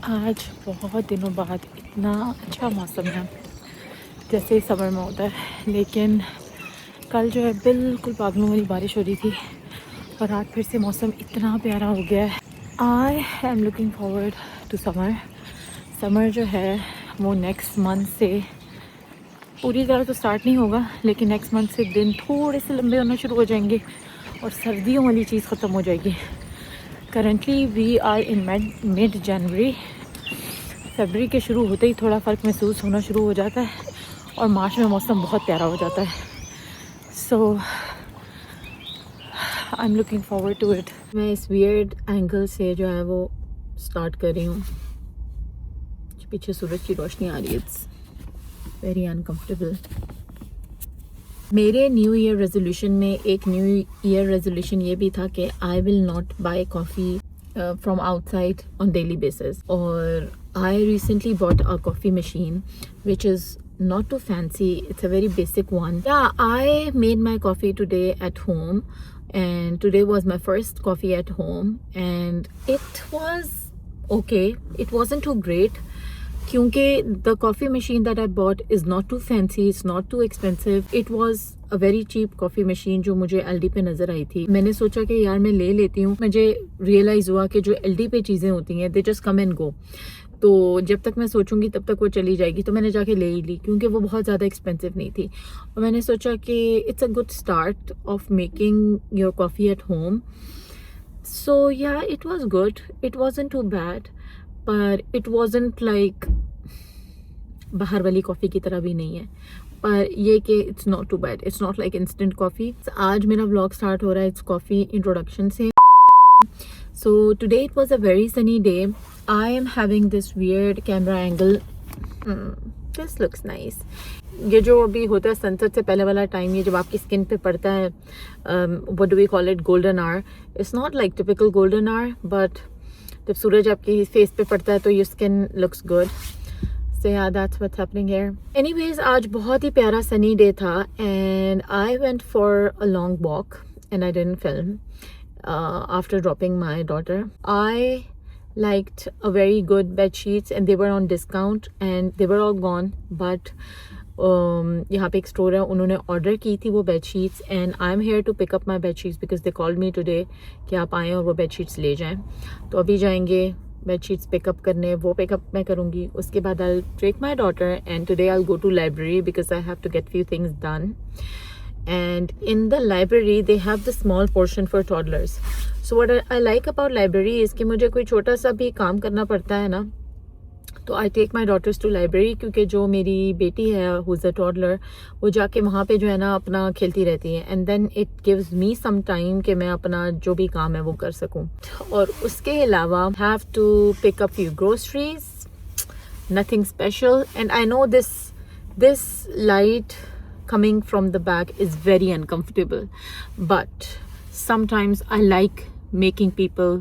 आज बहुत दिनों बाद इतना अच्छा मौसम है जैसे समर में होता है, लेकिन कल जो है बिल्कुल पागलों वाली बारिश हो रही थी और आज फिर से मौसम इतना प्यारा हो गया है। I am looking forward to summer. Summer जो है वो नेक्स्ट मंथ से पूरी तरह तो स्टार्ट नहीं होगा, लेकिन नेक्स्ट मंथ से दिन थोड़े से लंबे होना शुरू हो जाएंगे और सर्दियों वाली चीज़ ख़त्म हो जाएगी। Currently we are in mid January. फरवरी के शुरू होते ही थोड़ा फ़र्क महसूस होना शुरू हो जाता है और मार्च में मौसम बहुत प्यारा हो जाता है। So I am looking forward to it. मैं इस वियर्ड एंगल से जो है वो स्टार्ट कर रही हूँ। पीछे सूरज की रोशनी आ रही है, इट्स वेरी अनकम्फर्टेबल। मेरे न्यू ईयर रेजोल्यूशन में एक न्यू ईयर रेजोल्यूशन ये भी था कि I will not buy coffee from outside on daily basis. Or I recently bought a coffee machine which is not too fancy, it's a very basic one. Yeah, I made my coffee today at home, and today was my first coffee at home, and it was okay. It wasn't too great क्योंकि the coffee machine that I bought is not too fancy, it's not too expensive. It was a very cheap coffee machine जो मुझे LD पे नज़र आई थी। मैंने सोचा कि यार मैं ले लेती हूँ। मुझे रियलाइज़ हुआ कि जो एलडी पे चीज़ें होती हैं they just come and go, तो जब तक मैं सोचूंगी तब तक वो चली जाएगी, तो मैंने जाके ले ही ली क्योंकि वो बहुत ज़्यादा एक्सपेंसिव नहीं थी। और मैंने सोचा कि it's a good start of making your coffee at home. So yeah it was good, it wasn't too bad, पर इट वॉजंट लाइक बाहर वाली कॉफ़ी की तरह भी नहीं है, पर ये कि it's not too bad, it's not like instant coffee. आज मेरा व्लॉग स्टार्ट हो रहा है इट्स कॉफ़ी इंट्रोडक्शन से। So today it was a very sunny day. I am having this weird camera angle, this looks nice. ये जो अभी होता है सनसेट से पहले वाला टाइम, ये जब आपकी स्किन पे पड़ता है, what do we call it, golden hour. It's not like typical golden hour, but जब सूरज आपकी फेस पे पड़ता है तो your skin looks good. So yeah, that's what's happening here. Anyways, आज बहुत ही प्यारा sunny day था and I went for a long walk and I didn't film after dropping my daughter. I liked a very good bed sheets and they were on discount and they were all gone, but यहाँ पे एक store है, उन्होंने order की थी वो bed sheets and I am here to pick up my bed sheets because they called me today कि आप आएँ और वो बेड शीट्स ले जाएँ। तो अभी जाएंगे बेड शीट्स पिकअप करने, वो पिकअप मैं करूँगी। उसके बाद I take my daughter and today I go to library because I have to get few things done. And in the library they have the small portion for toddlers. So what I like about library is कि मुझे कोई छोटा सा भी काम करना पड़ता है ना, तो I take my daughters to library, क्योंकि जो मेरी बेटी है हु इज़ अ टॉडलर, वो जाके वहाँ पे जो है ना अपना खेलती रहती है and then it gives me some time कि मैं अपना जो भी काम है वो कर सकूँ। और उसके अलावा have to pick up few groceries, nothing special. And I know this light coming from the back is very uncomfortable, but sometimes I like making people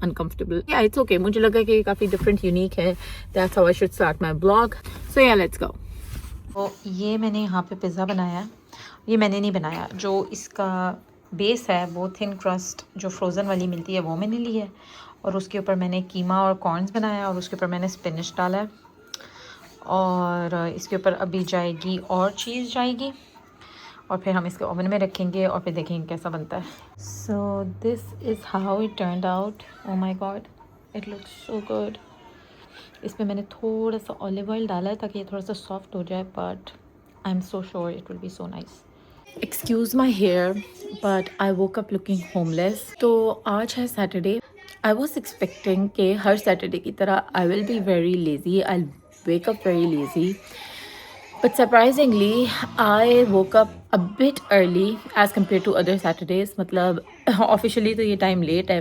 uncomfortable. Yeah, it's okay. मुझे लगा कि काफ़ी different, unique है. That's how I should start my blog. So yeah, let's go. तो ये मैंने यहाँ पे पिज़्ज़ा बनाया है। ये मैंने नहीं बनाया, जो इसका बेस है वो थिन क्रस्ट जो फ्रोज़न वाली मिलती है वो मैंने ली है, और उसके ऊपर मैंने कीमा और कॉर्न्स बनाया, और उसके ऊपर मैंने स्पिनच डाला है, और इसके ऊपर अभी जाएगी और चीज़ जाएगी, और फिर हम इसके ओवन में रखेंगे और फिर देखेंगे कैसा बनता है। So this is how it turned out. Oh my God, it looks so good. इसमें मैंने थोड़ा सा ऑलिव ऑयल डाला है ताकि ये थोड़ा सा सॉफ्ट हो जाए, but I am so sure it will be so nice. Excuse my hair, but I woke up looking homeless. तो आज है सैटरडे। आई वॉज एक्सपेक्टिंग कि हर सैटरडे की तरह I will be very lazy, I wake up very lazy, but surprisingly I woke up a bit early as compared to other Saturdays. मतलब officially तो ये time late है,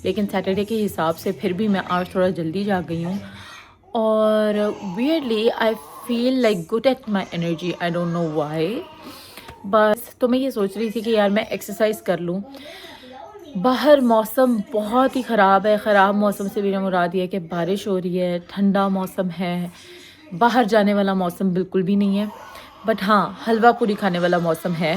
लेकिन Saturday के हिसाब से फिर भी मैं आज थोड़ा जल्दी जाग गई हूँ, और weirdly I feel like good at my energy, I don't know why। बस तो मैं ये सोच रही थी कि यार मैं एक्सरसाइज कर लूँ। बाहर मौसम बहुत ही ख़राब है। ख़राब मौसम से मेरा मुराद ये है कि बारिश हो रही है, ठंडा मौसम है, बाहर जाने वाला मौसम बिल्कुल भी नहीं है, बट हाँ हलवा पूरी खाने वाला मौसम है।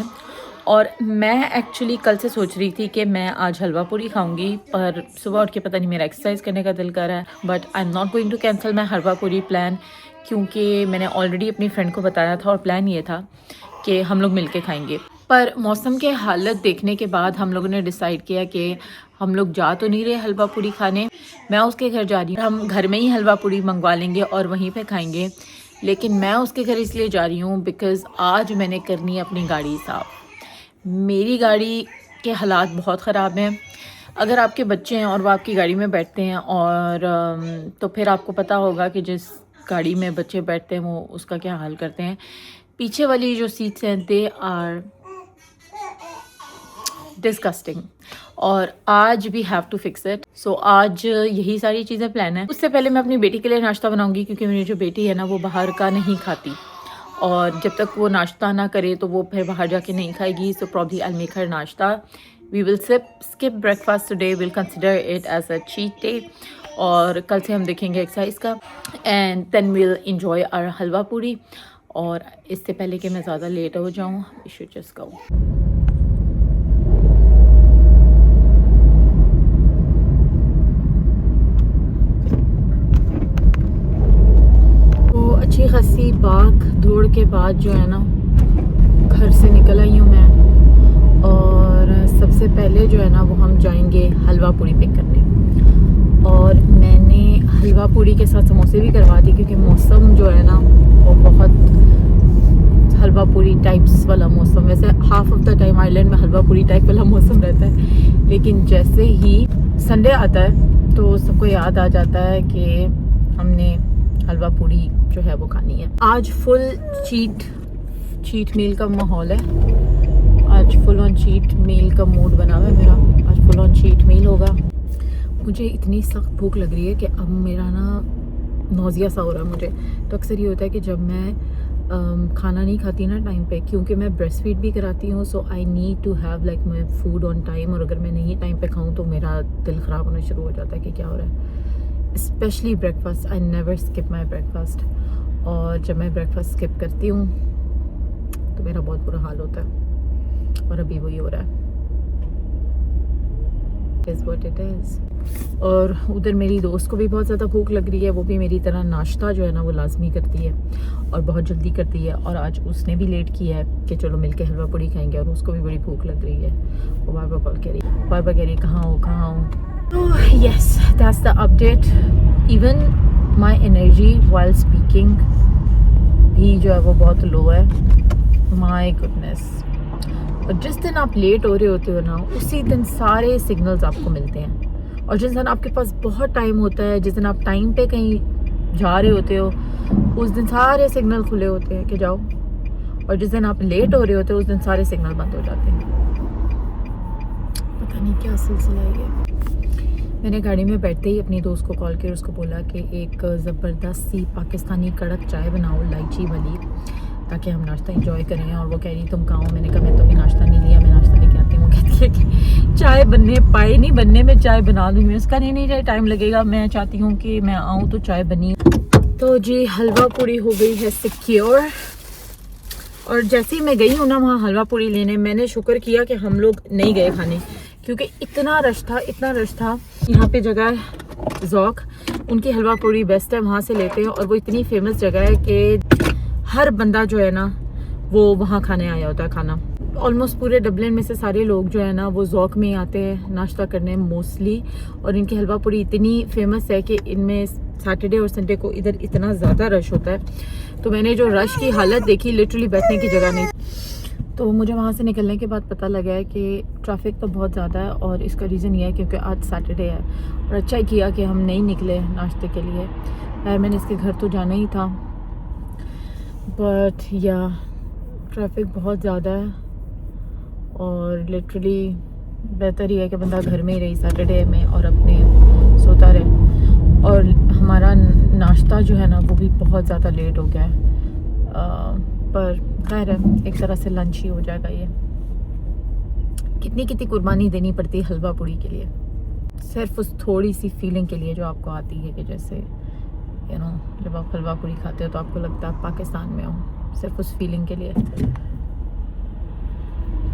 और मैं एक्चुअली कल से सोच रही थी कि मैं आज हलवा पूरी खाऊंगी, पर सुबह उठ के पता नहीं मेरा एक्सरसाइज करने का दिल कर रहा है। But I am not going to cancel my halwa puri plan, क्योंकि मैंने ऑलरेडी अपनी फ्रेंड को बताया था और प्लान ये था कि हम लोग मिलके खाएंगे। पर मौसम के हालत देखने के बाद हम लोगों ने डिसाइड किया कि हम लोग जा तो नहीं रहे हलवा पूरी खाने, मैं उसके घर जा रही हूँ, हम घर में ही हलवा पूरी मंगवा लेंगे और वहीं पे खाएंगे। लेकिन मैं उसके घर इसलिए जा रही हूँ बिकॉज़ आज मैंने करनी है अपनी गाड़ी साफ़। मेरी गाड़ी के हालात बहुत ख़राब हैं। अगर आपके बच्चे हैं और वो आपकी गाड़ी में बैठते हैं और तो फिर आपको पता होगा कि जिस गाड़ी में बच्चे बैठते हैं वो उसका क्या हाल करते हैं। पीछे वाली जो सीट्स हैं दे आर डिस्गस्टिंग, और आज we have to fix it. So आज यही सारी चीज़ें प्लान है। उससे पहले मैं अपनी बेटी के लिए नाश्ता बनाऊंगी, क्योंकि मेरी जो बेटी है ना वो बाहर का नहीं खाती, और जब तक वो नाश्ता ना करे तो वो फिर बाहर जाके नहीं खाएगी। So probably I make her nashta. We will skip breakfast today, will consider it as a cheat day, और कल से हम देखेंगे एक्सरसाइज का, and then will enjoy our halwa puri. और इससे पहले कि मैं ज़्यादा लेट हो जाऊँ, वी शुड जस्ट गो। अच्छी खासी भाग दौड़ के बाद जो है ना घर से निकल आई हूँ मैं, और सबसे पहले जो है ना वो हम जाएंगे हलवा पूरी पिक करने। और मैंने हलवा पूरी के साथ समोसे भी करवा दी, क्योंकि मौसम जो है ना वो बहुत हलवा पूरी टाइप्स वाला मौसम, वैसे half of the time island में हलवा पूरी टाइप वाला मौसम रहता है, लेकिन जैसे ही संडे आता है तो सबको याद आ जाता है कि हमने हलवा पूरी जो है वो खानी है। आज फुल चीट मील का माहौल है, आज फुल ऑन चीट मील का मूड बना हुआ है मेरा। आज फुल ऑन चीट मील होगा। मुझे इतनी सख्त भूख लग रही है कि अब मेरा ना नौजिया सा हो रहा है मुझे। तो अक्सर ये होता है कि जब मैं खाना नहीं खाती ना टाइम पे, क्योंकि मैं ब्रेस्ट फीड भी कराती हूँ, so I need to have like my food on time. और अगर मैं नहीं टाइम पे खाऊँ तो मेरा दिल ख़राब होना शुरू हो जाता है कि क्या हो रहा है। Specially breakfast, I never skip my breakfast, और जब मैं ब्रेकफास्ट स्किप करती हूँ तो मेरा बहुत बुरा हाल होता है, और अभी वही हो रहा है। Is what it is। और उधर मेरी दोस्त को भी बहुत ज़्यादा भूख लग रही है, वो भी मेरी तरह नाश्ता जो है ना वो लाजमी करती है और बहुत जल्दी करती है। और आज उसने भी लेट किया है कि चलो मिलके हलवा पूरी खाएंगे, और उसको भी बड़ी भूख लग रही है। वो बार बार कॉल कह रही कहाँ हो। तो yes, that's the update. Even my energy while speaking भी जो है वो बहुत लो है। My goodness. और जिस दिन आप लेट हो रहे होते हो ना, उसी दिन सारे सिग्नल्स आपको मिलते हैं। और जिस दिन आपके पास बहुत टाइम होता है, जिस दिन आप टाइम पे कहीं जा रहे होते हो, उस दिन सारे सिग्नल खुले होते हैं कि जाओ। और जिस दिन आप लेट हो रहे होते हो उस दिन सारे सिग्नल बंद हो जाते हैं। पता नहीं क्या सिलसिला है ये। मैंने गाड़ी में बैठते ही अपनी दोस्त को कॉल किया, उसको बोला कि एक ज़बरदस्त सी पाकिस्तानी कड़क चाय बनाओ, इलायची वाली, ताकि हम नाश्ता एंजॉय करें। और वो कह रही तुम कहाँ हो? मैंने कहा मैं तो अभी नाश्ता नहीं लिया, मैं नाश्ता लेके आती हूँ। वो कहती है कि चाय बनने में चाय बना दूँगी। उसका नहीं चाहे टाइम लगेगा, मैं चाहती हूँ कि मैं आऊँ तो चाय बनी। तो जी हलवा पूरी हो गई है सिक्योर। और जैसे ही मैं गई हूँ ना वहाँ हलवा पूरी लेने, मैंने शुक्र किया कि हम लोग नहीं गए खाने, क्योंकि इतना रश था। यहाँ पे जगह है ज़ौक, उनकी हलवा पूरी बेस्ट है, वहाँ से लेते हैं। और वो इतनी फेमस जगह है कि हर बंदा जो है ना वो वहाँ खाने आया होता है खाना। ऑलमोस्ट पूरे डबलिन में से सारे लोग जो है ना वो ज़ौक में आते हैं नाश्ता करने मोस्टली। और इनकी हलवा पूरी इतनी फेमस है कि इनमें सैटरडे और संडे को इधर इतना ज़्यादा रश होता है। तो मैंने जो रश की हालत देखी, लिटरली बैठने की जगह नहीं। तो मुझे वहाँ से निकलने के बाद पता लगा है कि ट्रैफिक तो बहुत ज़्यादा है, और इसका रीज़न ये है क्योंकि आज सैटरडे है। और अच्छा ही किया कि हम नहीं निकले नाश्ते के लिए, मैंने इसके घर तो जाना ही था, बट या ट्रैफिक बहुत ज़्यादा है। और लिटरली बेहतर ही है कि बंदा घर में ही रही सैटरडे में और अपने सोता रहे। और हमारा नाश्ता जो है ना वो भी बहुत ज़्यादा लेट हो गया है, पर खैर है, एक तरह से लंच ही हो जाएगा ये। कितनी कुर्बानी देनी पड़ती है हलवा पूरी के लिए, सिर्फ उस थोड़ी सी फीलिंग के लिए जो आपको आती है कि जैसे यू नो जब आप हलवा पूरी खाते हो तो आपको लगता है आप पाकिस्तान में हो, सिर्फ उस फीलिंग के लिए।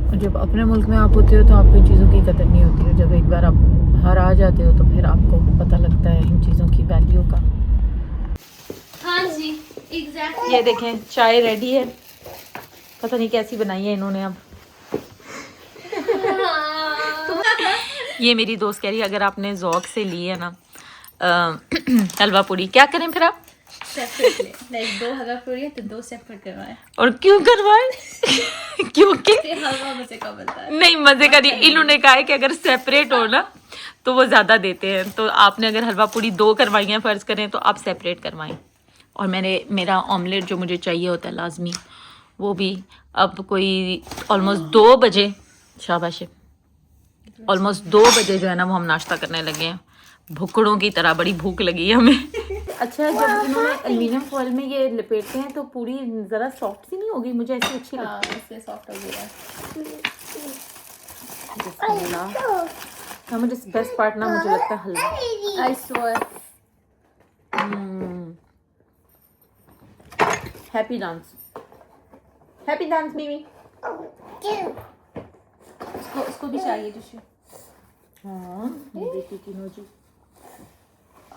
और जब अपने मुल्क में आप होते हो तो आपको इन चीज़ों की कदर नहीं होती है। जब एक बार आप बाहर आ जाते हो तो फिर आपको पता लगता है इन चीज़ों की वैल्यू का। हाँ जी एग्जैक्टली। ये देखें चाय रेडी है, पता नहीं कैसी बनाई है इन्होंने। अब ये मेरी दोस्त कह रही है अगर आपने ज़ौक से ली है ना हलवा पूरी, क्या करें फिर आप? सेपरेटली, लाइक 2 हलवा पूरी है तो 2 सेपरेट करवाएं। और क्यों करवाएं? क्योंकि हलवा मजे का बनता है। नहीं, मजे का नहीं। इन्होंने कहा है कि अगर सेपरेट हो ना तो वो ज़्यादा देते हैं, तो आपने अगर हलवा पूरी 2 करवाई हैं फ़र्ज़ करें तो आप सेपरेट करवाएं। और मेरा ऑमलेट जो मुझे चाहिए होता है लाजमी, वो भी अब कोई ऑलमोस्ट 2 बजे, शाबाश, ऑलमोस्ट 2 बजे जो है ना वो हम नाश्ता करने लगे हैं भुक्कड़ों की तरह। बड़ी भूख लगी है हमें। अच्छा, जब इन्होंने एल्युमिनियम फॉइल में ये लपेटते हैं तो पूरी ज़रा सॉफ्ट सी नहीं होगी? मुझे ऐसी अच्छी लगती है। इससे सॉफ्ट हो गया। हाँ, मुझे बेस्ट पार्ट ना मुझे लगता है हलवा। I swear. Happy dance, happy dance baby. उसको भी चाहिए टिश्यू। हाँ, मेरी बेटी की नोजी।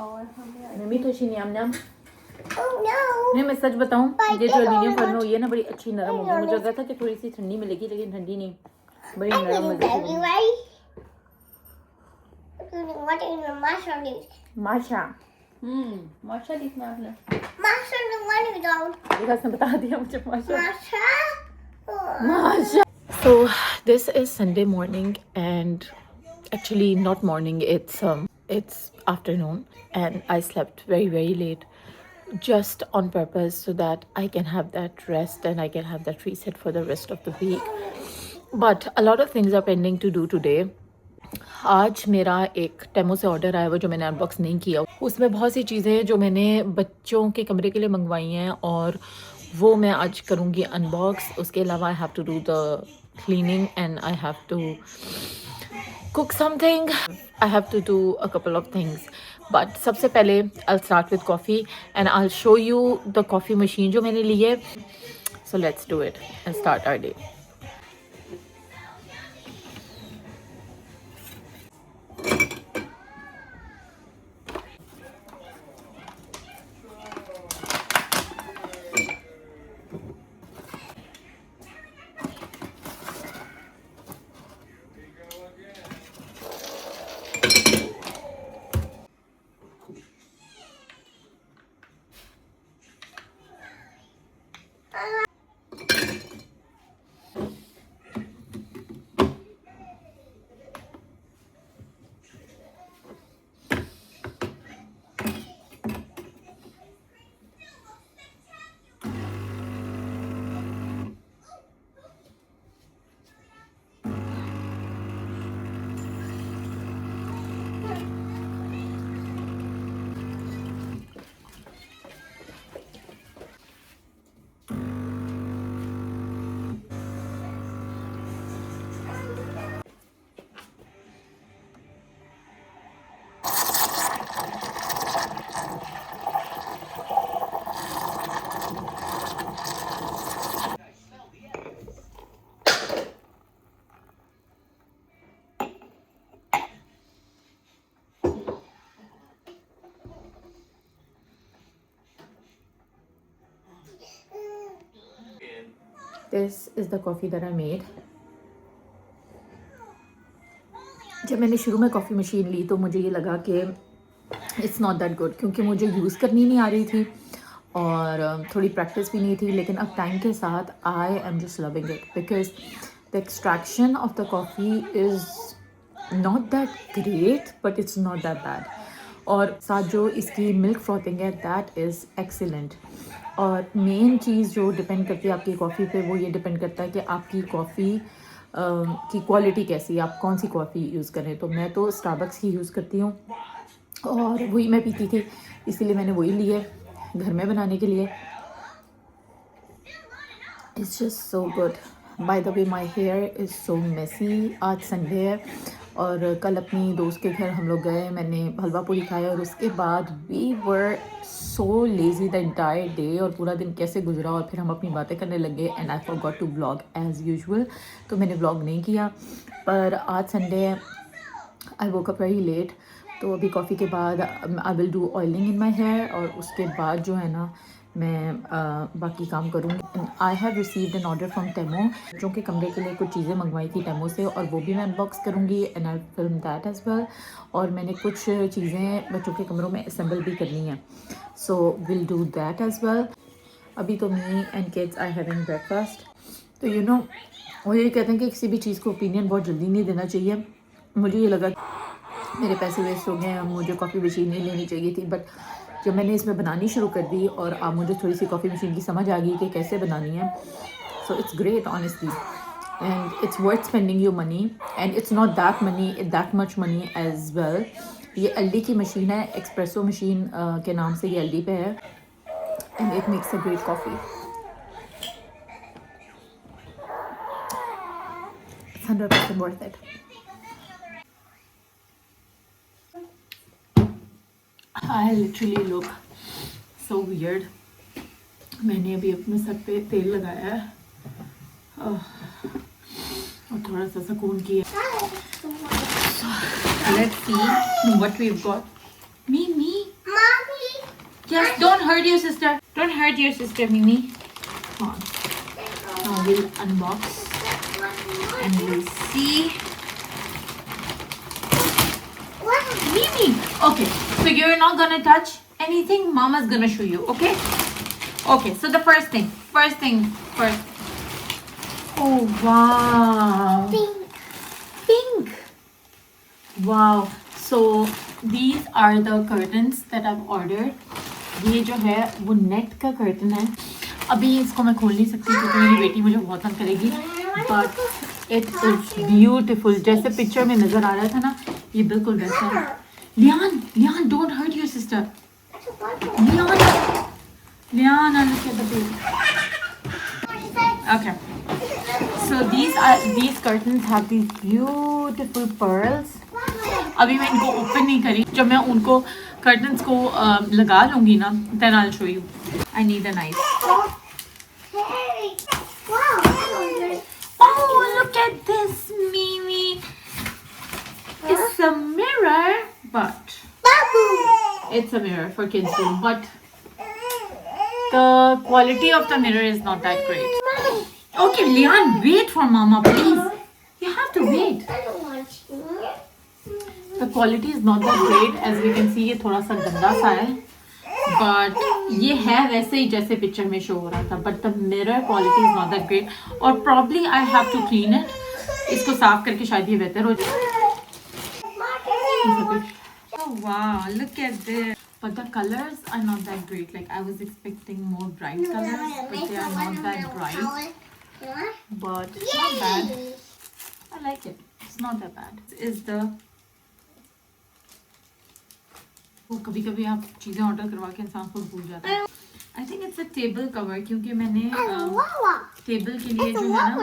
और हमें मम्मी तो शी न्याम न्याम। नहीं, मैं सच बताऊं, ये जो एल्युमिनियम फॉइल में हुई है ना बड़ी अच्छी नरम होगी। मुझे लगा था कि थोड़ी सी ठंडी मिलेगी, लेकिन ठंडी नहीं, बड़ी नरम मिलेगी। माशा माशा लिखना आपने। देखा, उसने बता दिया मुझे माशा। माशा। So this is Sunday morning and actually not morning, it's afternoon, and I slept very late just on purpose so that I can have that rest and I can have that reset for the rest of the week. But a lot of things are pending to do today. आज मेरा एक टेमो से order आया हुआ जो मैंने unbox नहीं किया। उसमें बहुत सी चीज़ें हैं जो मैंने बच्चों के कमरे के लिए मंगवाई हैं और वो मैं आज करूँगी अनबॉक्स। उसके अलावा I have to do the cleaning and I have to cook something, I have to do a couple of things. But सबसे पहले I start with coffee and I show you the coffee machine जो मैंने ली है। So let's do it and start our day. This is the coffee that I made. जब मैंने शुरू में कॉफ़ी मशीन ली तो मुझे ये लगा कि इट्स नॉट दैट गुड, क्योंकि मुझे यूज़ करनी नहीं आ रही थी और थोड़ी प्रैक्टिस भी नहीं थी। लेकिन अब टाइम के साथ आई am just loving it because the extraction of the coffee is not that great but it's not that bad. और साथ जो इसकी मिल्क फ्रॉथिंग है दैट इज़ एक्सीलेंट। और मेन चीज़ जो डिपेंड करती है आपकी कॉफ़ी पे वो ये डिपेंड करता है कि आपकी कॉफ़ी की क्वालिटी कैसी है, आप कौन सी कॉफ़ी यूज़ करें। तो मैं तो स्टारबक्स की यूज़ करती हूँ और वही मैं पीती थी, इसीलिए मैंने वही ली है घर में बनाने के लिए। It's just so good. By the way my hair is so messy. आज संडे है और कल अपनी दोस्त के घर हम लोग गए, मैंने हलवा पूरी खाया और उसके बाद we were so lazy the entire day, और पूरा दिन कैसे गुजरा और फिर हम अपनी बातें करने लगे and I forgot to vlog as usual. तो मैंने व्लॉग नहीं किया, पर आज संडे है, I woke up very late. तो अभी कॉफ़ी के बाद I will do oiling in my hair, और उसके बाद जो है ना मैं बाकी काम करूँगी। I have received an order from Temu, बच्चों के कमरे के लिए कुछ चीज़ें मंगवाई थी टेमो से, और वो भी मैं अनबॉक्स करूँगी and I film that as well. और मैंने कुछ चीज़ें बच्चों के कमरों में असेंबल भी करनी है, so will do that as well. अभी तो me and kids are having breakfast. तो यू नो, वो ये कहते हैं कि किसी भी चीज़ को ओपिनियन बहुत जल्दी नहीं देना चाहिए। मुझे ये लगा मेरे पैसे वेस्ट हो गए हैं, मुझे कॉफ़ी मशीन नहीं लेनी चाहिए थी, बट जब मैंने इसमें बनानी शुरू कर दी और अब मुझे थोड़ी सी कॉफ़ी मशीन की समझ आ गई कि कैसे बनानी है, so it's great honestly, and it's worth spending your money, and it's not that much money as well. ये एलडी की मशीन है, एक्सप्रेसो मशीन के नाम से ये एलडी पे है, and it makes a great coffee. 100% worth it. I literally look so weird. मैंने अभी अपने सर पे तेल लगाया है और थोड़ा सा सुकून किया। Let's see what we've got. Mimi. Mommy. Yes, don't hurt your sister. Don't hurt your sister, Mimi. Come on. Now we'll unbox and we'll see. Mimi. Okay, so you're not gonna touch anything. Mama's gonna show you. Okay. Okay. So the first thing first. Oh wow. Pink. Pink. Wow. So these are the curtains that I've ordered. ये जो है वो net का curtain है। अभी इसको मैं खोल नहीं सकती क्योंकि मेरी बेटी मुझे बहुत तंग करेगी, बट इट इज ब्यूटिफुल। जैसे पिक्चर में नजर आ रहा था ना, ये बिल्कुल वैसा है। Lian, don't hurt your sister. Lian, look at the baby. Okay. So these curtains have these beautiful pearls. अभी मैं इनको ओपन नहीं करी, जब मैं उनको कर्टन्स को लगा लूंगी ना, then I'll show you. I need a knife. Oh, look at this, Mimi. It's a mirror, but it's a mirror for kids room, but the quality of the mirror is not that great. Okay, Lian, wait for Mama, please. You have to wait. The quality is not that great, as we can see. ये थोड़ा सा गंदा सा है, but ये है वैसे ही जैसे पिक्चर में शो हो रहा था, but the mirror quality is not that great, और probably I have to clean it. इसको साफ करके शायद ये बेहतर हो जाए। Oh wow, look at this. But the colors are not that great. Like I was expecting more bright colors, but they are not that bright. But it's not bad. I like it. It's not that bad. This is the वो कभी कभी आप चीज़ें order करवा के इंसान को भूल जाता है। I think it's a table cover, क्योंकि मैंने टेबल के लिए जो है ना,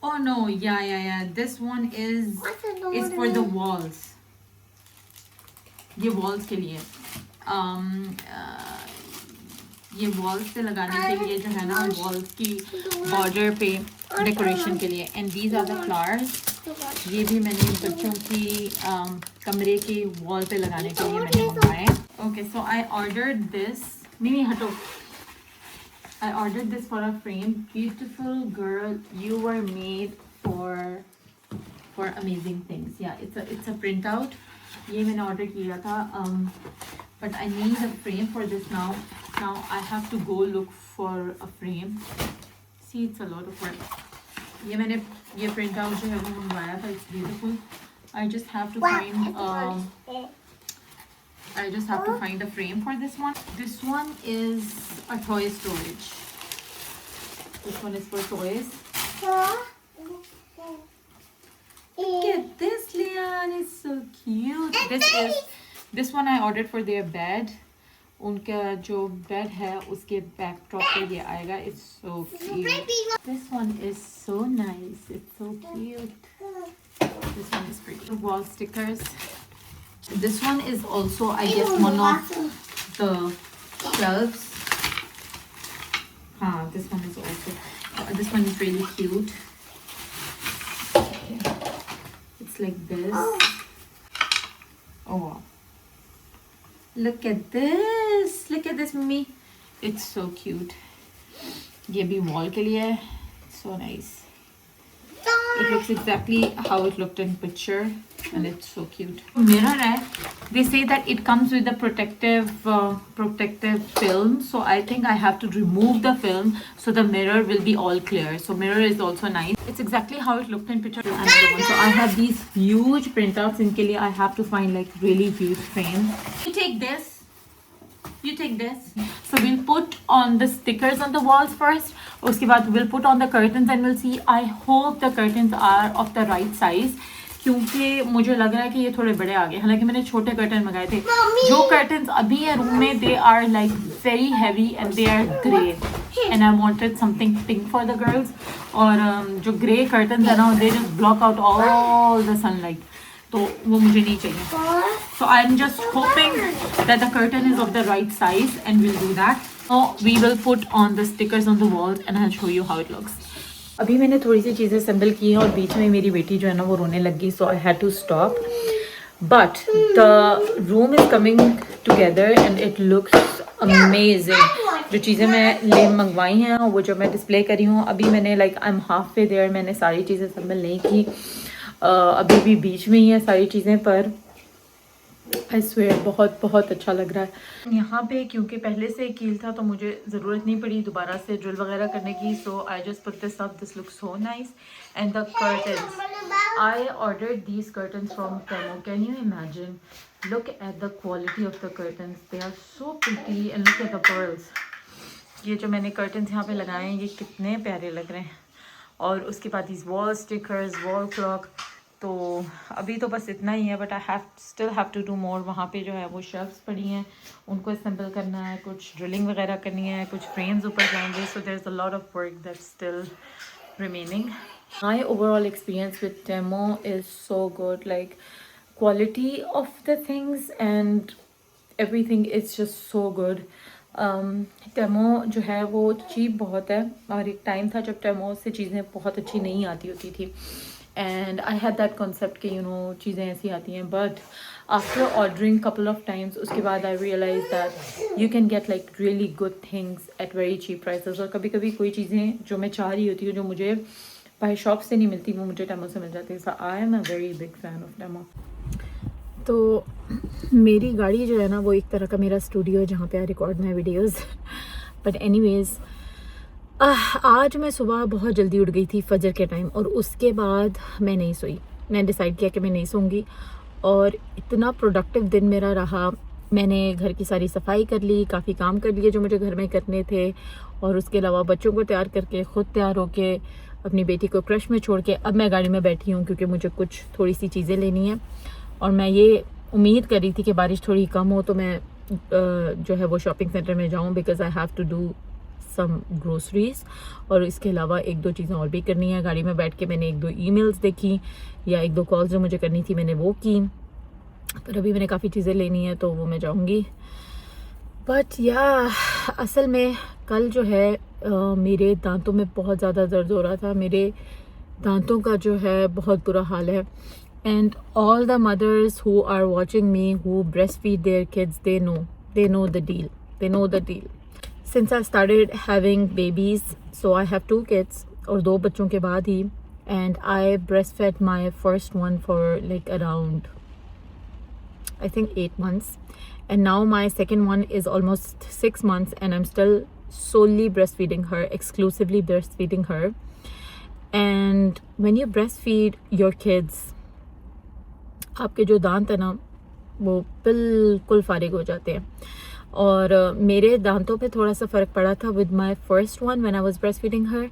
oh no, yeah, this one is for the walls. ये walls के लिए, ये walls पे लगाने के लिए जो है ना, walls की border पे डेकोरेशन के लिए। and these are the flowers. ये भी मैंने बच्चों की कमरे के वॉल पे लगाने के लिए मैंने मंगवाए। Okay, so I ordered this. नहीं हटो। I ordered this for a frame. Beautiful girl, you were made for amazing things. Yeah, it's a printout. ये मैंने ऑर्डर किया था, but I need a frame for this now. Now I have to go look for a frame. See, it's a lot of work. ये मैंने ये print out जो है वो मंगवाया था। It's beautiful. I just have to find a frame for this one. This one is a toy storage. This one is for toys. Look at this, Lian. It's so cute. This one I ordered for their bed. उनका जो bed है उसके backdrop पे ये आएगा. It's so cute. This one is so nice. It's so cute. This one is pretty. Wall stickers. This one is also, I guess, one of the shelves. This one is also. This one is really cute. It's like this. Oh wow! Look at this. Look at this, Mimi. It's so cute. ये भी wall के लिए है. So nice. It looks exactly how it looked in picture, and it's so cute. Mirror है. They say that it comes with a protective film, so I think I have to remove the film so the mirror will be all clear. So mirror is also nice. It's exactly how it looked in picture. Another one. So I have these huge printouts. इनके लिए I have to find like really huge frames. You take this. You take this. So we'll put on the stickers on the walls first. उसके बाद we'll put on the curtains and we'll see. I hope the curtains are of the right size. क्योंकि मुझे लग रहा है कि ये थोड़े बड़े आ गए. हालांकि मैंने छोटे कर्टन मंगाए थे. जो कर्टन्स अभी है रूम में, they are like very heavy and they are grey. And I wanted something pink for the girls. और जो grey curtains है ना, they just block out all the sunlight. तो वो मुझे नहीं चाहिए. So I'm just hoping that the curtain is of the right size and we'll do that. So we will put on the stickers on the walls and I'll show you how it looks. अभी मैंने थोड़ी सी चीज़ें assemble की हैं और बीच में मेरी बेटी जो है ना वो रोने लगी. So I had to stop. But the room is coming together and it looks amazing. जो चीज़ें मैं मंगवाई हैं वो जो मैं डिस्प्ले करी हूँ अभी मैंने like I'm halfway there. मैंने सारी चीज़ें असेंबल नहीं की. अभी भी बीच में ही है सारी चीज़ें, पर आई स्वेयर बहुत बहुत अच्छा लग रहा है. यहाँ पे क्योंकि पहले से कील था तो मुझे ज़रूरत नहीं पड़ी दोबारा से ड्रिल वगैरह करने की. So I just put this up. This looks so nice. And the curtains, I ordered these curtains from Temu. Can you imagine? Look at the quality of the curtains. They are so pretty and look at the pearls. ये जो मैंने curtains यहाँ पे लगाए हैं ये कितने प्यारे लग रहे हैं. और उसके बाद इस वॉल स्टिकर्स, वॉल क्लॉक. तो अभी तो बस इतना ही है, but I still have to do more. वहाँ पे जो है वो शेल्फ्स पड़ी हैं, उनको असेंबल करना है, कुछ ड्रिलिंग वगैरह करनी है, कुछ फ्रेम्स ऊपर जाएंगे. So there is a lot of work that's still remaining. My overall experience with Temu is so good. Like quality of the things and everything is just so good. Temu जो है वो cheap बहुत है और एक time था जब टेमो से चीज़ें बहुत अच्छी नहीं आती होती थी. And I had that concept कि यू नो चीज़ें ऐसी आती हैं. But after ordering couple of times उसके बाद I realize that you can get like really good things at very cheap prices. और कभी कभी कोई चीज़ें जो मैं चाह रही होती हूँ जो मुझे बाहर शॉप से नहीं मिलती वो मुझे टेमो से मिल जाती है. So I am a very big fan of Temu. तो मेरी गाड़ी जो है ना वो एक तरह का मेरा स्टूडियो है जहाँ पे I record my videos. But anyways आज मैं सुबह बहुत जल्दी उठ गई थी फजर के टाइम और उसके बाद मैं नहीं सोई. मैंने डिसाइड किया कि मैं नहीं सोऊंगी और इतना प्रोडक्टिव दिन मेरा रहा. मैंने घर की सारी सफाई कर ली, काफ़ी काम कर लिए जो मुझे घर में करने थे, और उसके अलावा बच्चों को तैयार करके ख़ुद तैयार होके अपनी बेटी को क्रश में छोड़ के अब मैं गाड़ी में बैठी हूँ क्योंकि मुझे कुछ थोड़ी सी चीज़ें लेनी है. और मैं ये उम्मीद कर रही थी कि बारिश थोड़ी कम हो तो मैं जो है वो शॉपिंग सेंटर में जाऊँ because I have to do some groceries. और इसके अलावा एक दो चीज़ें और भी करनी है. गाड़ी में बैठ के मैंने एक दो ईमेल्स देखी या एक दो कॉल्स जो मुझे करनी थी मैंने वो की. पर अभी मैंने काफ़ी चीज़ें लेनी है तो वो मैं जाऊँगी. बट या असल में कल जो है मेरे दांतों में बहुत ज़्यादा दर्द हो रहा था. मेरे दांतों का जो है बहुत बुरा हाल है. And all the mothers who are watching me who breastfeed their kids, they know the deal. They know the deal. Since I started having babies, so I have 2 kids और 2 बच्चों के बाद ही, and I breastfed my first one for like around I think 8 months, and now my second one is almost 6 months and I'm still solely breastfeeding her, exclusively breastfeeding her. And when you breastfeed your kids, आपके जो दांत है ना वो बिल्कुल फारिग हो जाते हैं. और मेरे दांतों पे थोड़ा सा फ़र्क पड़ा था with my first one when I was breast feeding her,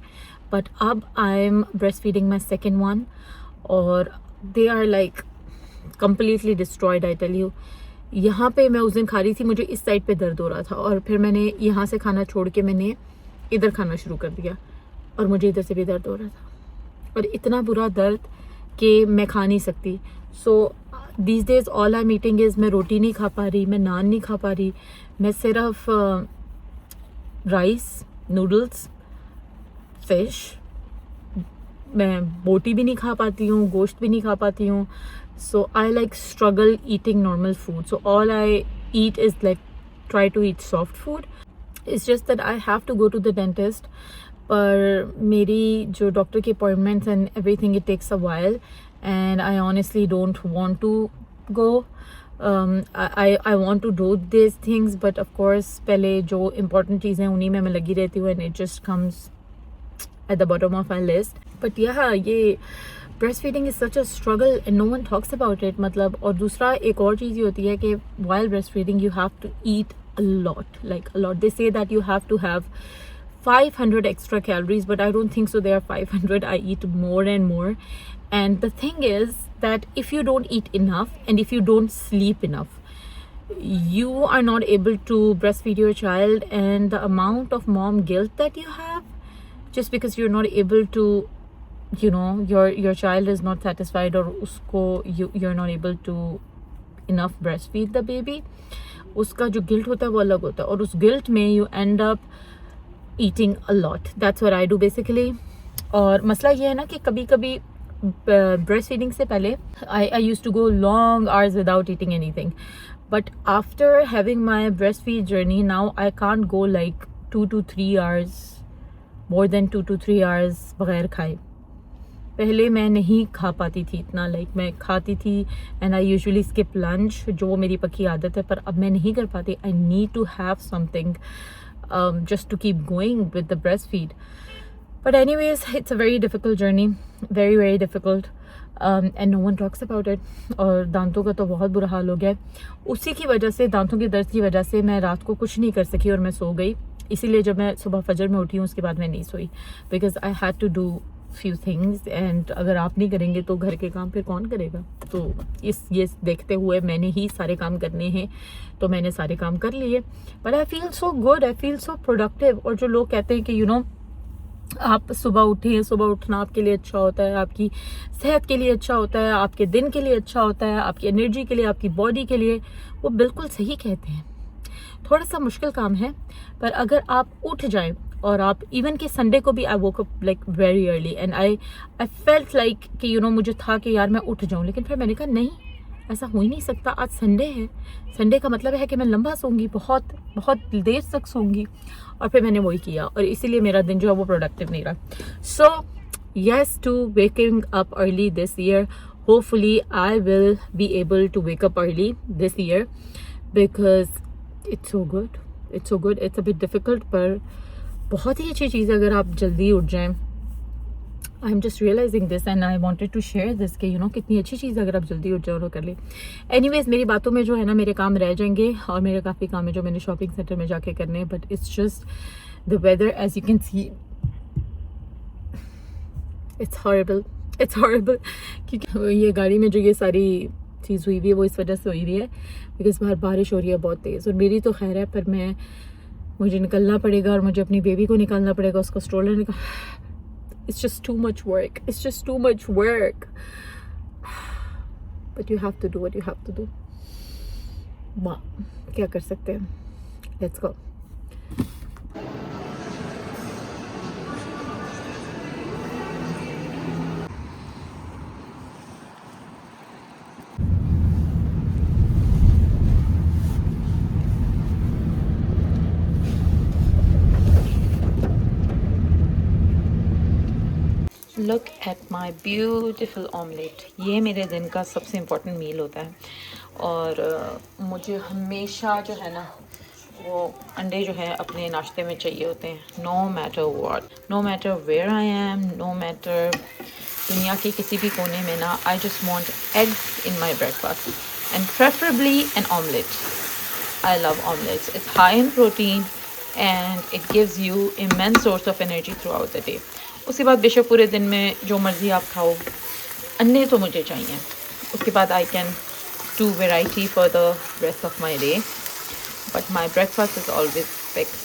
but अब I am breast feeding my second one और they are like completely destroyed, I tell you. यहाँ पे मैं उस दिन खा रही थी, मुझे इस साइड पे दर्द हो रहा था, और फिर मैंने यहाँ से खाना छोड़ के मैंने इधर खाना शुरू कर दिया, और मुझे इधर से भी दर्द हो रहा था, और इतना बुरा दर्द कि मैं खा नहीं सकती. So these days all I am eating is, मैं रोटी नहीं खा पा रही, मैं नान नहीं खा पा रही, मैं सिर्फ राइस, नूडल्स, फिश, मैं बोटी भी नहीं खा पाती हूँ, गोश्त भी नहीं खा पाती हूँ. So I like struggle eating normal food. So all I eat is like try to eat soft food. It's just that I have to go to the dentist. पर मेरी जो डॉक्टर की appointments and everything it takes a while, and I honestly don't want to go. I want to do these things, but of course पहले जो important चीज़ें उन्हीं में मैं लगी रहती हूँ, and it just comes at the bottom of my list. But yeah, ये breastfeeding is such a struggle and no one talks about it. मतलब, और दूसरा एक और चीज़ ये होती है कि while breastfeeding you have to eat a lot, like a lot. They say that you have to have 500 extra calories, but I don't think so they are 500. I eat more and more. And the thing is that if you don't eat enough and if you don't sleep enough, you are not able to breastfeed your child, and the amount of mom guilt that you have just because you're not able to, you know, your child is not satisfied, or usko you're not able to enough breastfeed the baby, उसका जो guilt होता है वो अलग होता है, और उस गिल्ट में you end up eating a lot. That's what I do basically. और मसला ये है ना कि कभी कभी breast feeding से पहले I used to go long hours without eating anything, but after having my breastfeed journey now I can't go like 2 to 3 hours, more than 2 to 3 hours बगैर खाए. पहले मैं नहीं खा पाती थी इतना, लाइक मैं खाती थी and I usually skip lunch, जो मेरी पक्की आदत है, पर अब मैं नहीं कर पाती. I need to have something just to keep going with the breastfeed. But anyways, it's a very difficult journey, very very difficult, and no one talks about it. और दांतों का तो बहुत बुरा हाल हो गया है. उसी की वजह से, दांतों के दर्द की वजह से मैं रात को कुछ नहीं कर सकी और मैं सो गई. इसीलिए जब मैं सुबह फजर में उठी हूँ उसके बाद मैं नहीं सोई, because I had to do few things, and अगर आप नहीं करेंगे तो घर के काम फिर कौन करेगा. तो ये देखते हुए मैंने ही सारे काम करने हैं, तो मैंने सारे काम कर लिए. But I feel so good, I feel so productive. और जो लोग कहते हैं कि यू नो आप सुबह उठें, सुबह उठना आपके लिए अच्छा होता है, आपकी सेहत के लिए अच्छा होता है, आपके दिन के लिए अच्छा होता है, आपकी एनर्जी के लिए, आपकी बॉडी के लिए, वो बिल्कुल सही कहते हैं. थोड़ा सा मुश्किल काम है, पर अगर आप उठ जाएं, और आप इवन कि संडे को भी I woke up like very early, and I felt like कि यू नो मुझे था कि यार मैं उठ जाऊं, लेकिन फिर मैंने कहा नहीं, ऐसा हो ही नहीं सकता. आज संडे है, संडे का मतलब है कि मैं लंबा सोऊंगी, बहुत बहुत देर तक सोऊंगी, और फिर मैंने वही किया, और इसीलिए मेरा दिन जो है वो प्रोडक्टिव नहीं रहा. सो yes, to waking up early this year. Hopefully I will be able to wake up early this year because it's so good. It's so good. It's a bit difficult, पर बहुत ही अच्छी चीज़ है अगर आप जल्दी उठ जाएं. I am just realising this and I wanted to share this कि यू नो कितनी अच्छी चीज़ है अगर आप जल्दी उठ जाओ और कर ले. एनीवेज, मेरी बातों में जो है ना मेरे काम रह जाएंगे, और मेरे काफ़ी काम है जो मैंने शॉपिंग सेंटर में जाके करने हैं. But it's just the weather, as you can see, it's horrible, it's horrible. क्योंकि ये गाड़ी में जो ये सारी चीज़ हुई हुई है वो इस वजह से हुई हुई है बिकॉज बाहर बारिश हो रही है बहुत तेज़. और मेरी तो खैर है, पर मुझे निकलना पड़ेगा, और मुझे अपनी बेबी को निकालना पड़ेगा, उसका स्ट्रोलर निकाल. It's just too much work. It's just too much work. But you have to do what you have to do. वाह, क्या कर सकते हैं. Let's go. Look at my beautiful omelette. ये मेरे दिन का सबसे इम्पोर्टेंट मील होता है, और मुझे हमेशा जो है ना वो अंडे जो है अपने नाश्ते में चाहिए होते हैं. No matter what, no matter where I am, no matter दुनिया के किसी भी कोने में ना, I just want eggs in my breakfast and preferably an omelette. I love omelettes. It's high in protein and it gives you immense source of energy throughout the day. उसके बाद बेशक पूरे दिन में जो मर्ज़ी आप खाओ, अंडे तो मुझे चाहिए. उसके बाद I can to variety for the rest of my day. But my breakfast is always fixed.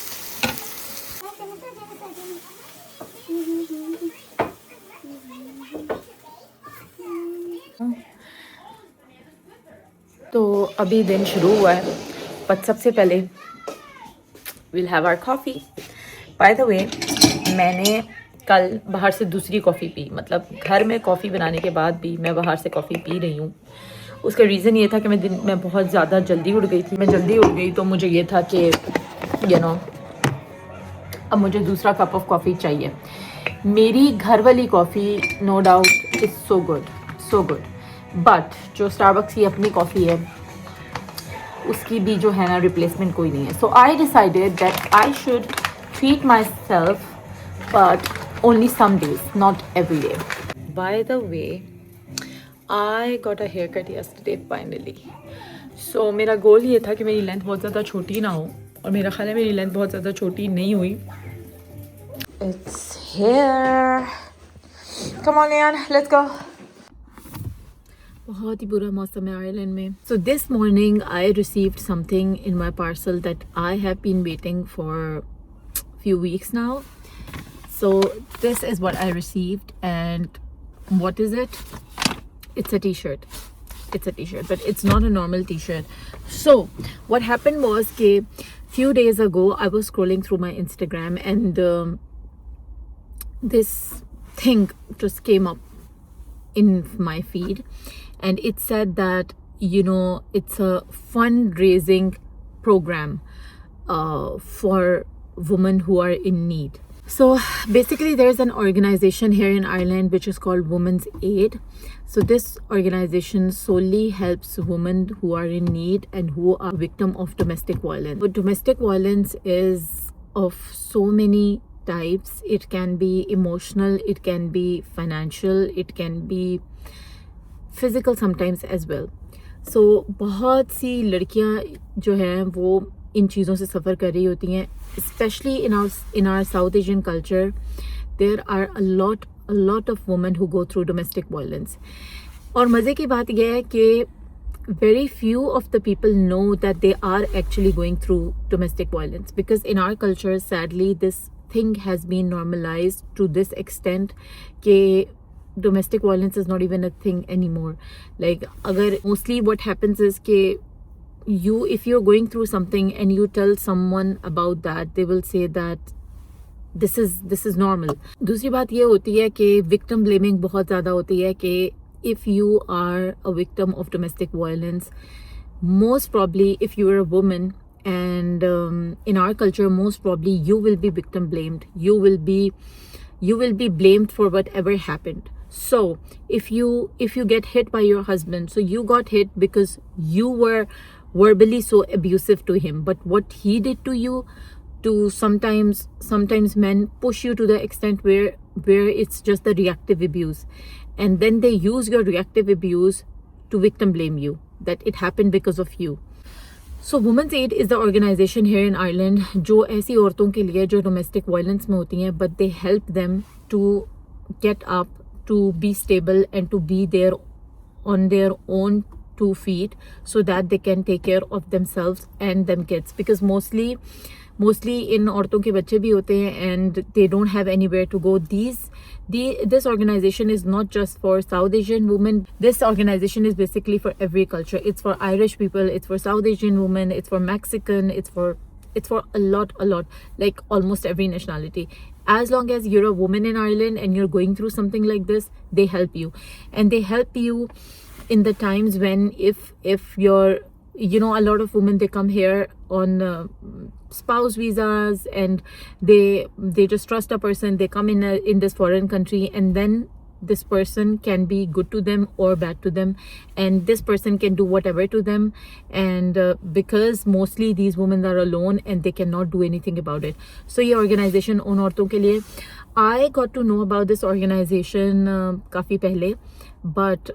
तो अभी दिन शुरू हुआ है, बट सबसे पहले we'll have our coffee. By the way, मैंने कल बाहर से दूसरी कॉफ़ी पी, मतलब घर में कॉफ़ी बनाने के बाद भी मैं बाहर से कॉफ़ी पी रही हूँ. उसका रीज़न ये था कि मैं बहुत ज़्यादा जल्दी उठ गई थी. मैं जल्दी उठ गई तो मुझे ये था कि अब मुझे दूसरा कप ऑफ कॉफ़ी चाहिए. मेरी घर वाली coffee no doubt is so good, but जो स्टारबक्स की अपनी कॉफ़ी है उसकी भी जो है ना रिप्लेसमेंट कोई नहीं है. So I decided that I should treat myself, but only some days, not every day. By the way, I got a haircut yesterday finally. So मेरा गोल ये था कि मेरी लेंथ बहुत ज़्यादा छोटी ना हो, और मेरा ख्याल है मेरी लेंथ बहुत ज़्यादा छोटी नहीं हुई. It's here. Come on, Leon, let's go. बहुत ही बुरा मौसम है आयरलैंड में. So this morning I received something in my parcel that I have been waiting for few weeks now. So this is what I received, and what is it? It's a t-shirt. But it's not a normal t-shirt. So what happened was that few days ago I was scrolling through my Instagram, and this thing just came up in my feed, and it said that it's a fundraising program for women who are in need. So basically there's an organization here in Ireland which is called Women's Aid. So this organization solely helps women who are in need and who are victim of domestic violence. But domestic violence is of so many types. It can be emotional, it can be financial, it can be physical sometimes as well. So बहुत सी लड़कियां जो हैं वो इन चीज़ों से सफ़र कर रही होती हैं. Especially in our South Asian culture, there are a lot of women who go through domestic violence. और मज़े की बात यह है कि very few of the people know that they are actually going through domestic violence, because in our culture sadly this thing has been normalized to this extent कि domestic violence is not even a thing anymore. Like अगर mostly what happens is कि if you're going through something and you tell someone about that, they will say that this is normal. दूसरी बात ये होती है कि victim blaming बहुत ज़्यादा होती है कि if you are a victim of domestic violence, most probably if you are a woman, and in our culture most probably you will be victim blamed, you will be blamed for whatever happened. So if you get hit by your husband, so you got hit because you were verbally so abusive to him, but what he did to you, to sometimes men push you to the extent where it's just the reactive abuse, and then they use your reactive abuse to victim blame you, that it happened because of you. So Women's Aid is the organization here in Ireland जो ऐसी औरतों के लिए जो domestic violence में होती हैं, but they help them to get up, to be stable, and to be there on their own 2 feet, so that they can take care of themselves and them kids, because mostly इन औरतों के बच्चे भी होते हैं and they don't have anywhere to go. This organization is not just for South Asian women. This organization is basically for every culture. It's for Irish people, it's for South Asian women, it's for Mexican, it's for a lot, like almost every nationality. As long as you're a woman in Ireland and you're going through something like this, they help you. And they help you in the times when if you're, a lot of women, they come here on spouse visas, and they just trust a person. They come in this foreign country, and then this person can be good to them or bad to them, and this person can do whatever to them, and because mostly these women are alone and they cannot do anything about it. So ये organization उन औरतों के लिए. I got to know about this organization काफ़ी पहले, but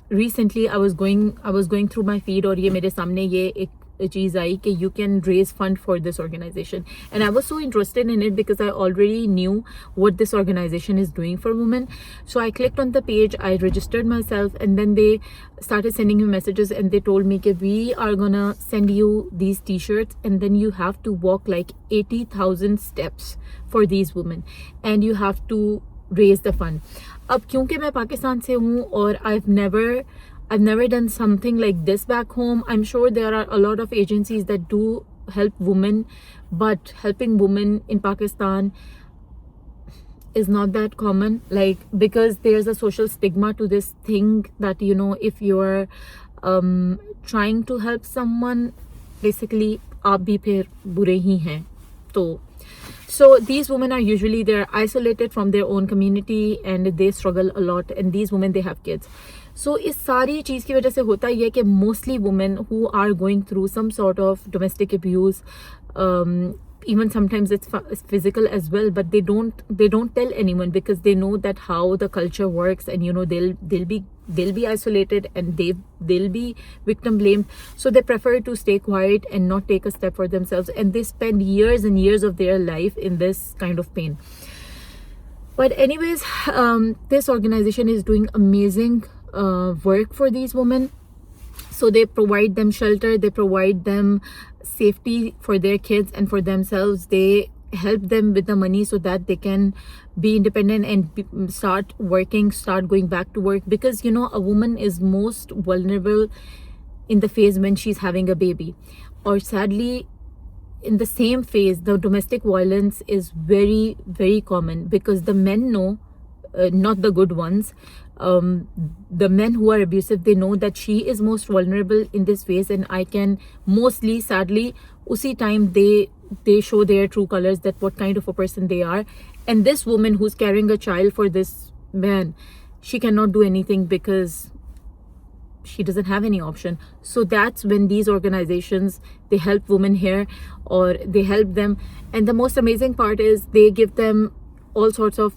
recently I was going through my feed, और ये मेरे सामने ये एक चीज़ आई कि you can raise fund for this organization, and I was so interested in it because I already knew what this organization is doing for women. So I clicked on the page, I registered myself, and then they started sending me messages, and they told me that we are gonna send you these t-shirts, and then you have to walk like 80,000 steps for these women, and you have to raise the fund. अब क्योंकि मैं पाकिस्तान से हूँ और I've never done something like this back home. I'm sure there are a lot of agencies that do help women, but helping women in Pakistan is not that common, like, because there's a social stigma to this thing that, you know, if you're trying to help someone, basically आप भी फिर बुरे ही हैं. So these women are usually, they're isolated from their own community and they struggle a lot, and these women, they have kids. So इस सारी चीज़ की वजह से होता ये कि mostly women who are going through some sort of domestic abuse, even sometimes it's physical as well, but they don't tell anyone because they know that how the culture works, and you know they'll be isolated and they'll be victim blamed, so they prefer to stay quiet and not take a step for themselves, and they spend years and years of their life in this kind of pain. But anyways, this organization is doing amazing work for these women. So they provide them shelter, they provide them safety for their kids and for themselves. They help them with the money so that they can be independent and start working, start going back to work, because you know a woman is most vulnerable in the phase when she's having a baby, or sadly in the same phase the domestic violence is very, very common, because the men know, not the good ones, the men who are abusive, they know that she is most vulnerable in this phase, and I can mostly, sadly, usi time they show their true colors, that what kind of a person they are. And this woman who's carrying a child for this man, she cannot do anything because she doesn't have any option. So that's when these organizations, they help women here, or they help them. And the most amazing part is they give them all sorts of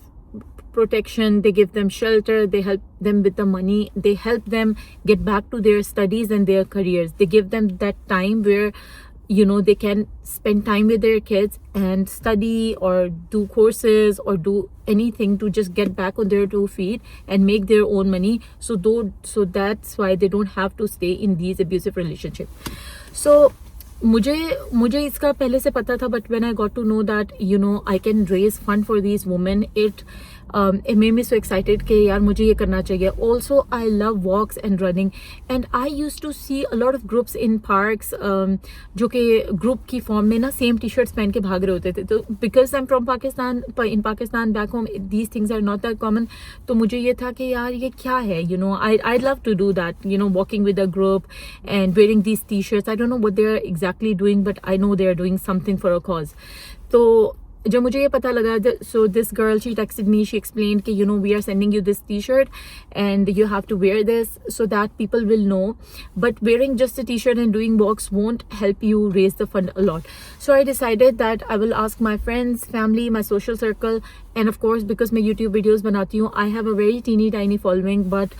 protection, they give them shelter, they help them with the money, they help them get back to their studies and their careers. They give them that time where, you know, they can spend time with their kids and study or do courses or do anything to just get back on their 2 feet and make their own money. So that's why they don't have to stay in these abusive relationships. So मुझे इसका पहले से पता था, but when I got to know that, you know, I can raise fund for these women, it made me so excited कि यार मुझे ये करना चाहिए. Also, I love walks and running, and I used to see a lot of groups in parks जो कि group की form में ना same t-shirts पहन के भाग रहे होते थे. तो because I'm from Pakistan, in Pakistan back home these things are not that common. तो मुझे ये था कि यार ये क्या है, you know, I'd love to do that, you know, walking with a group and wearing these t-shirts. I don't know what they're exactly doing, but I know they're doing something for a cause. तो जब मुझे ये पता लगा, so this girl, she texted me, she explained कि, you know, we are sending you this t-shirt and you have to wear this so that people will know, but wearing just a t-shirt and doing walks won't help you raise the fund a lot. So I decided that I will ask my friends, family, my social circle, and of course because मैं YouTube videos बनाती हूँ, I have a very teeny tiny following, but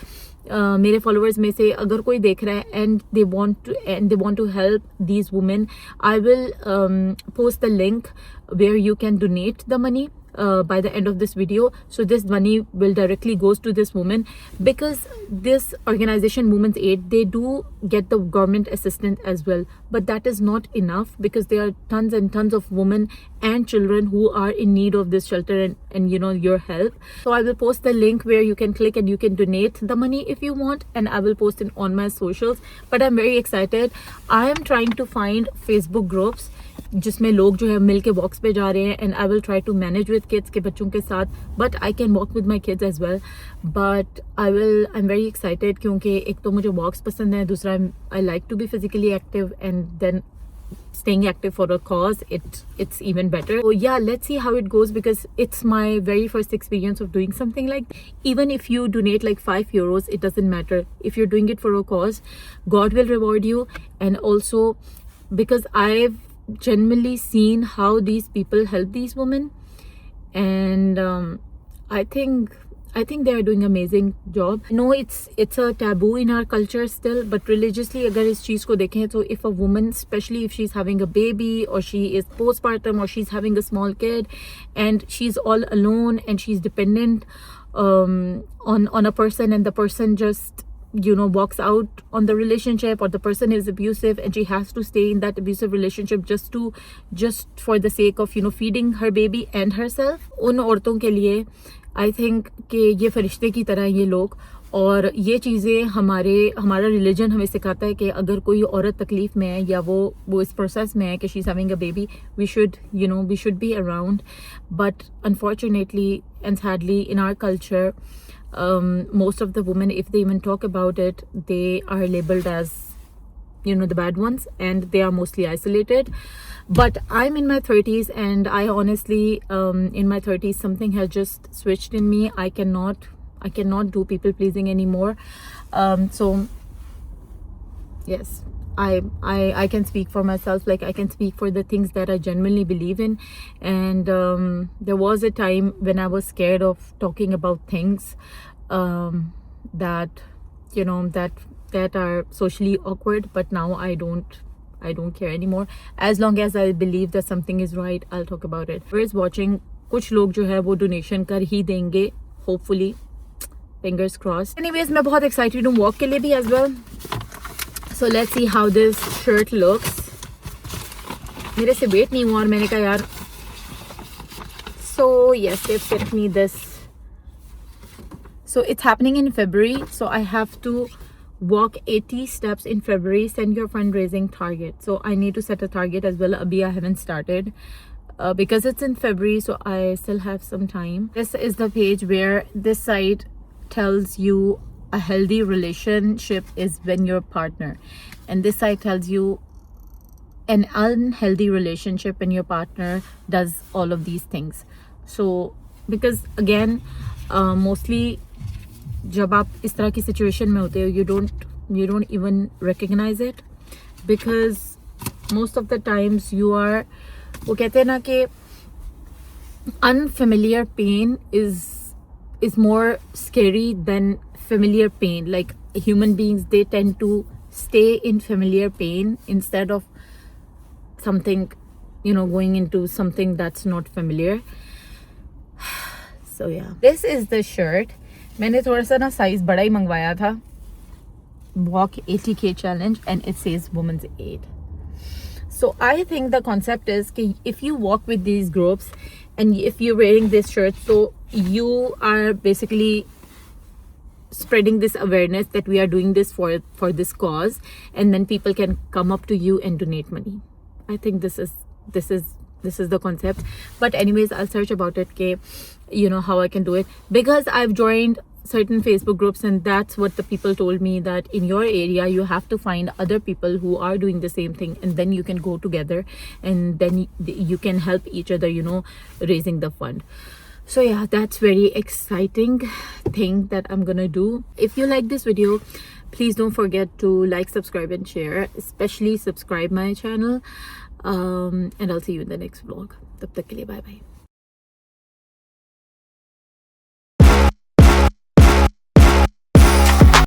मेरे followers में से अगर कोई देख रहा है and they want to help these women, I will post the link where you can donate the money by the end of this video. So this money will directly goes to this woman, because this organization Women's Aid, they do get the government assistance as well, but that is not enough because there are tons and tons of women and children who are in need of this shelter and you know, your help. So I will post the link where you can click and you can donate the money if you want, and I will post it on my socials. But I'm very excited. I am trying to find Facebook groups जिसमें लोग जो है मिल के वॉक्स पे जा रहे हैं, and I will try to manage with kids के बच्चों के साथ, but I can walk with my kids as well. But I am very excited क्योंकि एक तो मुझे वॉक्स पसंद है, दूसरा I like to be physically active, and then staying active for a cause, it's even better. So yeah, let's see how it goes, because it's my very first experience of doing something like that. Even if you donate like €5, it doesn't matter. If you're doing it for a cause, God will reward you. And also because I've genuinely seen how these people help these women, and I think I think they are doing amazing job. No, it's a taboo in our culture still, but religiously अगर इस चीज़ को देखें तो if a woman, especially if she's having a baby or she is postpartum or she's having a small kid and she's all alone and she's dependent on a person, and the person just walks out on the relationship, or the person is abusive and she has to stay in that abusive relationship just for the sake of feeding her baby and herself. उन औरतों के लिए I think कि ये फरिश्ते की तरह ये लोग, और ये चीज़ें हमारा रिलीजन हमें सिखाता है कि अगर कोई औरत तकलीफ़ में है या वो इस प्रोसेस में है कि she is having a baby, we should be around. But unfortunately and sadly in our culture, most of the women, if they even talk about it, they are labeled as the bad ones, and they are mostly isolated. But I'm in my 30s, and I honestly in my 30s something has just switched in me. I cannot do people pleasing anymore. So yes, I can speak for myself. Like, I can speak for the things that I genuinely believe in. And there was a time when I was scared of talking about things that that are socially awkward, but now I don't care anymore. As long as I believe that something is right, I'll talk about it. Whoever's watching, कुछ लोग जो है वो donation कर ही देंगे, hopefully, fingers crossed. Anyways, मैं बहुत excited हूँ walk के लिए भी as well. So let's see how this shirt looks. मेरे से वेट नहीं हुआ और मैंने कहा यार. So yes, they've sent me this. So it's happening in February. So I have to walk 80 steps in February. Send your fundraising target. So I need to set a target as well. Abhi, I haven't started because it's in February, so I still have some time. This is the page where this site tells you a healthy relationship is when your partner, and this side tells you an unhealthy relationship when your partner does all of these things. So because again mostly जब आप इस तरह की situation में होते हो, you don't even recognize it, because most of the times you are, वो कहते हैं ना कि unfamiliar pain is more scary than familiar pain. Like, human beings, they tend to stay in familiar pain instead of something, going into something that's not familiar. So yeah, this is the shirt. मैंने थोड़ा सा ना size बड़ा ही मंगवाया था. Walk 80K challenge, and it says women's aid. So I think the concept is कि if you walk with these groups and if you're wearing this shirt, so you are basically spreading this awareness that we are doing this for this cause, and then people can come up to you and donate money. I think this is the concept. But anyways, I'll search about it, how I can do it, because I've joined certain Facebook groups, and that's what the people told me, that in your area you have to find other people who are doing the same thing, and then you can go together and then you can help each other, raising the fund. So yeah, that's very exciting thing that I'm gonna do. If you like this video, please don't forget to like, subscribe and share. Especially subscribe my channel, and I'll see you in the next vlog. Tab tak ke liye, bye bye.